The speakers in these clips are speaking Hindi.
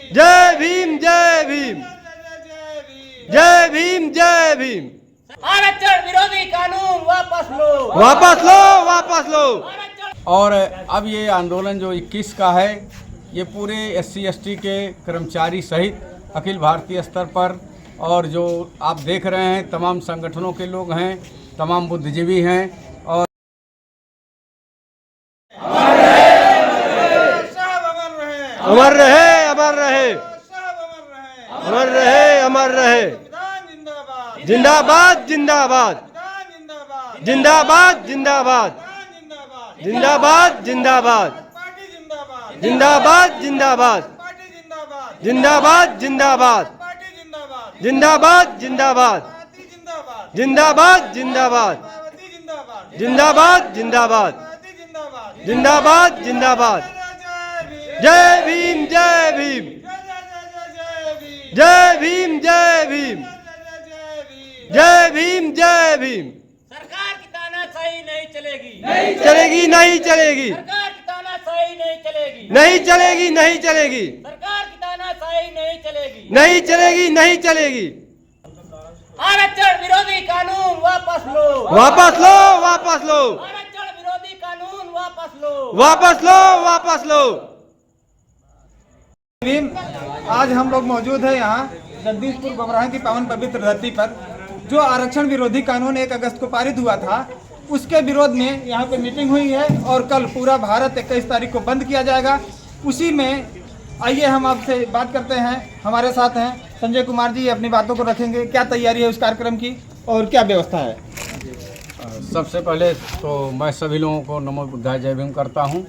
जय भीम जय भीम जय भीम जय भीम। आरक्षण विरोधी कानून वापस लो, वापस लो, वापस लो। और अब ये आंदोलन जो 21 का है, ये पूरे SC/ST के कर्मचारी सहित अखिल भारतीय स्तर पर, और जो आप देख रहे हैं तमाम संगठनों के लोग हैं, तमाम बुद्धिजीवी हैं, और अमर रहे, अमर रहे, अमर रहे, अमर रहे। जिंदाबाद जिंदाबाद जिंदाबाद जिंदाबाद जिंदाबाद जिंदाबाद जिंदाबाद जिंदाबाद जिंदाबाद जिंदाबाद जिंदाबाद जिंदाबाद जिंदाबाद जिंदाबाद जिंदाबाद जिंदाबाद जिंदाबाद जिंदाबाद। जय भीम जय भीम जय भीम जय भीम जय भीम जय भीम। सरकार की तानाशाही नहीं चलेगी, नहीं चलेगी, नहीं चलेगी, सरकार की तानाशाही नहीं चलेगी, नहीं चलेगी, नहीं चलेगी, सरकार की तानाशाही नहीं चलेगी, नहीं चलेगी, नहीं चलेगी। आरक्षण विरोधी कानून वापस लो, वापस लो, वापस लो, आरक्षण विरोधी कानून वापस लो, वापस लो, वापस लो। आज हम लोग मौजूद हैं यहाँ जगदीशपुर बमराह की पावन पवित्र धरती पर। जो आरक्षण विरोधी कानून 1 अगस्त को पारित हुआ था, उसके विरोध में यहाँ पे मीटिंग हुई है और कल पूरा भारत 21 तारीख को बंद किया जाएगा। उसी में आइए हम आपसे बात करते हैं। हमारे साथ हैं संजय कुमार जी, अपनी बातों को रखेंगे। क्या तैयारी है उस कार्यक्रम की और क्या व्यवस्था है? सबसे पहले तो मैं सभी लोगों को नमो बुद्धाय जय भीम करता हूं।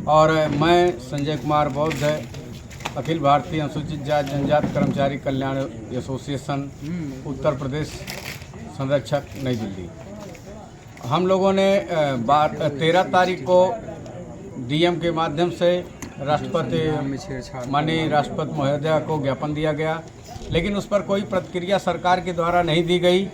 और मैं संजय कुमार बौद्ध, अखिल भारतीय अनुसूचित जाति जनजाति कर्मचारी कल्याण एसोसिएशन उत्तर प्रदेश संरक्षक, नई दिल्ली। हम लोगों ने 13 तारीख को DM के माध्यम से माननीय राष्ट्रपति महोदय को ज्ञापन दिया गया, लेकिन उस पर कोई प्रतिक्रिया सरकार के द्वारा नहीं दी गई।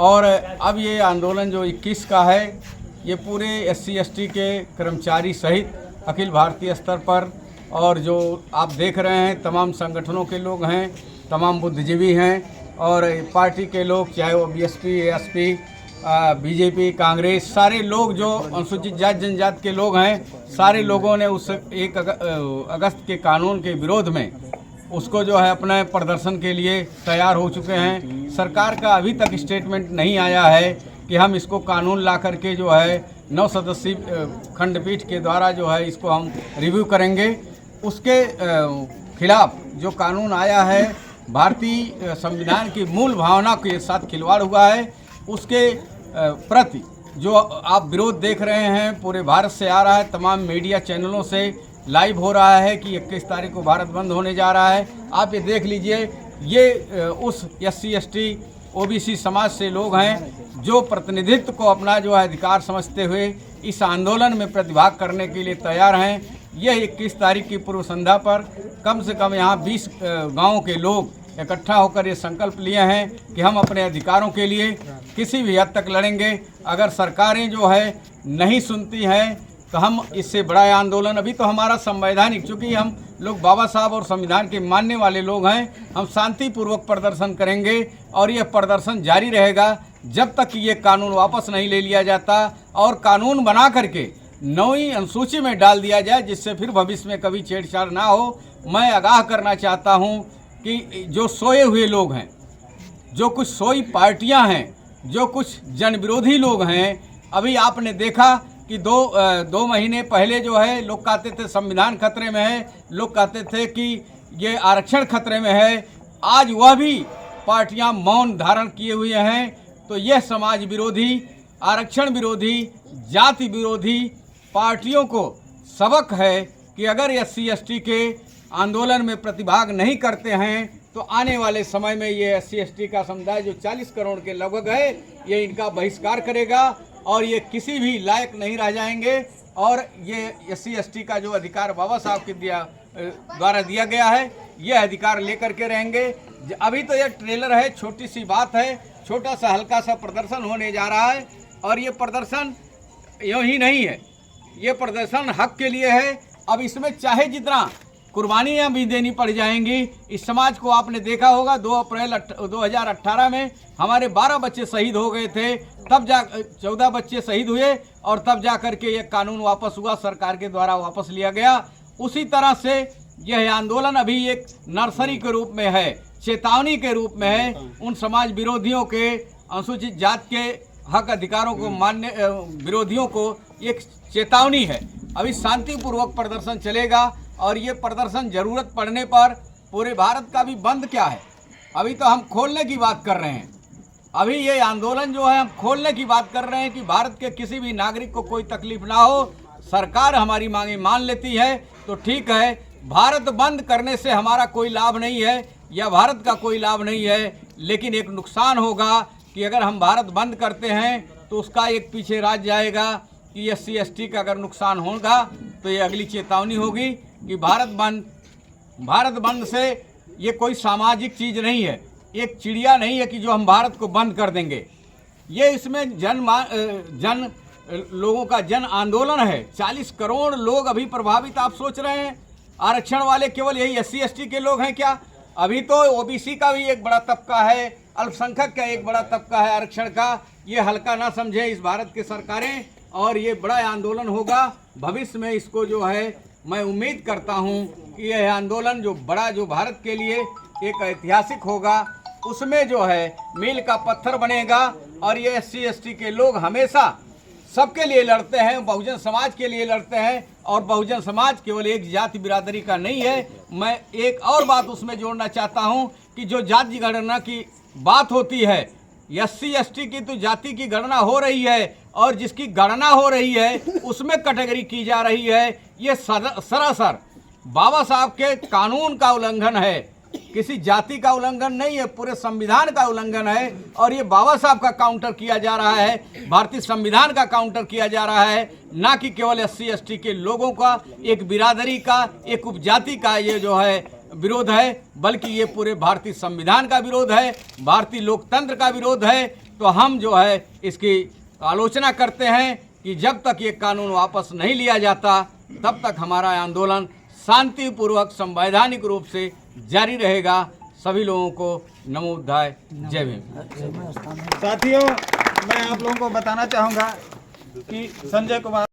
और अब ये आंदोलन जो 21 का है, ये पूरे SC/ST के कर्मचारी सहित अखिल भारतीय स्तर पर, और जो आप देख रहे हैं तमाम संगठनों के लोग हैं, तमाम बुद्धिजीवी हैं, और पार्टी के लोग, चाहे वो BSP, ASP, BJP, कांग्रेस, सारे लोग जो अनुसूचित जाति जनजाति के लोग हैं, सारे लोगों ने उस 1 अगस्त के कानून के विरोध में उसको जो है अपने प्रदर्शन के लिए तैयार हो चुके हैं। सरकार का अभी तक स्टेटमेंट नहीं आया है कि हम इसको कानून ला करके जो है 9 सदस्यीय खंडपीठ के द्वारा जो है इसको हम रिव्यू करेंगे। उसके खिलाफ जो कानून आया है, भारतीय संविधान की मूल भावना के साथ खिलवाड़ हुआ है, उसके प्रति जो आप विरोध देख रहे हैं पूरे भारत से आ रहा है, तमाम मीडिया चैनलों से लाइव हो रहा है कि 21 तारीख को भारत बंद होने जा रहा है। आप ये देख लीजिए, ये उस SC/ST OBC समाज से लोग हैं जो प्रतिनिधित्व को अपना जो है अधिकार समझते हुए इस आंदोलन में प्रतिभाग करने के लिए तैयार हैं। यह 21 तारीख की पूर्व संध्या पर कम से कम यहाँ 20 गाँव के लोग इकट्ठा होकर ये संकल्प लिए हैं कि हम अपने अधिकारों के लिए किसी भी हद तक लड़ेंगे। अगर सरकारें जो है नहीं सुनती हैं तो हम इससे बड़ा आंदोलन, अभी तो हमारा संवैधानिक, चूँकि हम लोग बाबा साहब और संविधान के मानने वाले लोग हैं, हम शांतिपूर्वक प्रदर्शन करेंगे और यह प्रदर्शन जारी रहेगा जब तक ये कानून वापस नहीं ले लिया जाता और कानून बना करके 9वीं अनुसूची में डाल दिया जाए, जिससे फिर भविष्य में कभी छेड़छाड़ ना हो। मैं आगाह करना चाहता हूं कि जो सोए हुए लोग हैं, जो कुछ सोई पार्टियां हैं, जो कुछ जन विरोधी लोग हैं, अभी आपने देखा कि दो महीने पहले जो है लोग कहते थे संविधान खतरे में है, लोग कहते थे कि ये आरक्षण खतरे में है। आज वह भी पार्टियां मौन धारण किए हुए हैं। तो यह समाज विरोधी, आरक्षण विरोधी, जाति विरोधी पार्टियों को सबक है कि अगर SC/ST के आंदोलन में प्रतिभाग नहीं करते हैं तो आने वाले समय में ये SC/ST का समुदाय जो 40 करोड़ के लगभग है, ये इनका बहिष्कार करेगा और ये किसी भी लायक नहीं रह जाएंगे। और ये SC/ST का जो अधिकार बाबा साहब के द्वारा दिया गया है, ये अधिकार लेकर के रहेंगे। अभी तो ये ट्रेलर है, छोटी सी बात है, छोटा सा हल्का सा प्रदर्शन होने जा रहा है। और ये प्रदर्शन यूँ ही नहीं है, ये प्रदर्शन हक के लिए है। अब इसमें चाहे जितना कुर्बानियां भी देनी पड़ जाएंगी। इस समाज को आपने देखा होगा 2 अप्रैल 2018 में हमारे 12 बच्चे शहीद हो गए थे, तब 14 बच्चे शहीद हुए और तब जा कर के ये कानून वापस हुआ, सरकार के द्वारा वापस लिया गया। उसी तरह से यह आंदोलन अभी एक नर्सरी के रूप में है, चेतावनी के रूप में है उन समाज विरोधियों के, अनुसूचित जाति के हक अधिकारों को मानने विरोधियों को एक चेतावनी है। अभी शांतिपूर्वक प्रदर्शन चलेगा और ये प्रदर्शन जरूरत पड़ने पर पूरे भारत का भी बंद क्या है, अभी तो हम खोलने की बात कर रहे हैं। अभी ये आंदोलन जो है हम खोलने की बात कर रहे हैं कि भारत के किसी भी नागरिक को कोई तकलीफ ना हो। सरकार हमारी मांगे मान लेती है तो ठीक है, भारत बंद करने से हमारा कोई लाभ नहीं है या भारत का कोई लाभ नहीं है, लेकिन एक नुकसान होगा कि अगर हम भारत बंद करते हैं तो उसका एक पीछे राज जाएगा कि SC/ST का अगर नुकसान होगा तो ये अगली चेतावनी होगी कि भारत बंद से ये कोई सामाजिक चीज़ नहीं है, एक चिड़िया नहीं है कि जो हम भारत को बंद कर देंगे। ये इसमें जन लोगों का जन आंदोलन है। 40 करोड़ लोग अभी प्रभावित। आप सोच रहे हैं आरक्षण वाले केवल यही SC/ST के लोग हैं क्या? अभी तो OBC का भी एक बड़ा तबका है, अल्पसंख्यक का एक बड़ा तबका है आरक्षण का। ये हल्का ना समझे इस भारत की सरकारें, और ये बड़ा आंदोलन होगा भविष्य में। इसको जो है मैं उम्मीद करता हूँ कि यह आंदोलन जो बड़ा जो भारत के लिए एक ऐतिहासिक होगा, उसमें जो है मील का पत्थर बनेगा। और ये SC/ST के लोग हमेशा सबके लिए लड़ते हैं, बहुजन समाज के लिए लड़ते हैं, और बहुजन समाज केवल एक जाति बिरादरी का नहीं है। मैं एक और बात उसमें जोड़ना चाहता हूं कि जो जाति गणना की बात होती है, SC/ST की तो जाति की गणना हो रही है, और जिसकी गणना हो रही है उसमें कैटेगरी की जा रही है। ये सरासर बाबा साहब के कानून का उल्लंघन है, किसी जाति का उल्लंघन नहीं है, पूरे संविधान का उल्लंघन है। और ये बाबा साहब का काउंटर किया जा रहा है, भारतीय संविधान का काउंटर किया जा रहा है, ना कि केवल SC/ST के लोगों का, एक बिरादरी का, एक उपजाति का ये जो है विरोध है, बल्कि ये पूरे भारतीय संविधान का विरोध है, भारतीय लोकतंत्र का विरोध है। तो हम जो है इसकी आलोचना करते हैं कि जब तक ये कानून वापस नहीं लिया जाता तब तक हमारा आंदोलन शांतिपूर्वक संवैधानिक रूप से जारी रहेगा। सभी लोगों को नमो बुद्धाय, जय भीम। साथियों, मैं आप लोगों को बताना चाहूँगा कि संजय कुमार